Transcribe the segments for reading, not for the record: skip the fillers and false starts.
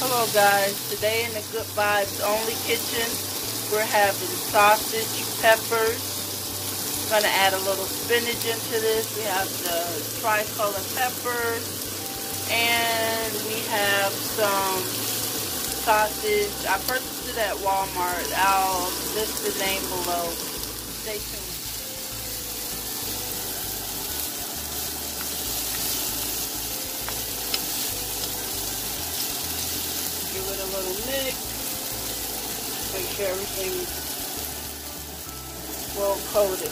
Hello guys, today in the Good Vibes Only kitchen, we're having sausage, peppers. I'm going to add a little spinach into this. We have the tricolor peppers, and we have some sausage. I purchased it at Walmart. I'll list the name below. Stay tuned. Give it a little mix. Make sure everything's well coated.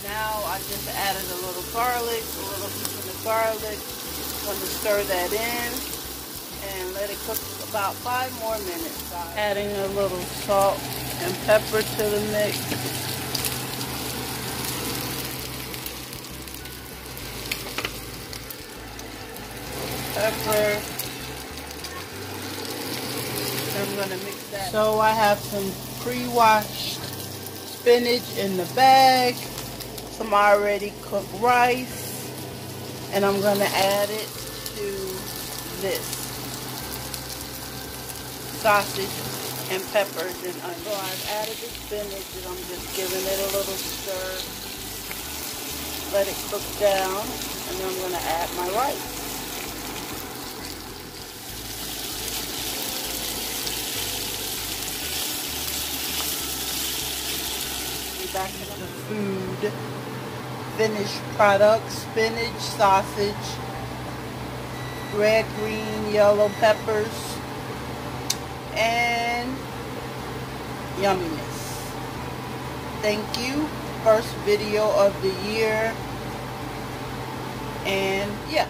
Now I just added a little garlic, a little piece of garlic. I'm going to stir that in and let it cook about 5 more minutes. Adding a little salt and pepper to the mix. Pepper. I'm going to mix that. So I have some pre-washed spinach in the bag, some already cooked rice, and I'm going to add it to this sausage and peppers and onions. So I've added the spinach and I'm just giving it a little stir. Let it cook down, and then I'm going to add my rice. Back to the food finished product: spinach, sausage, red, green, yellow peppers, and yumminess. Thank you. First video of the year, and yeah.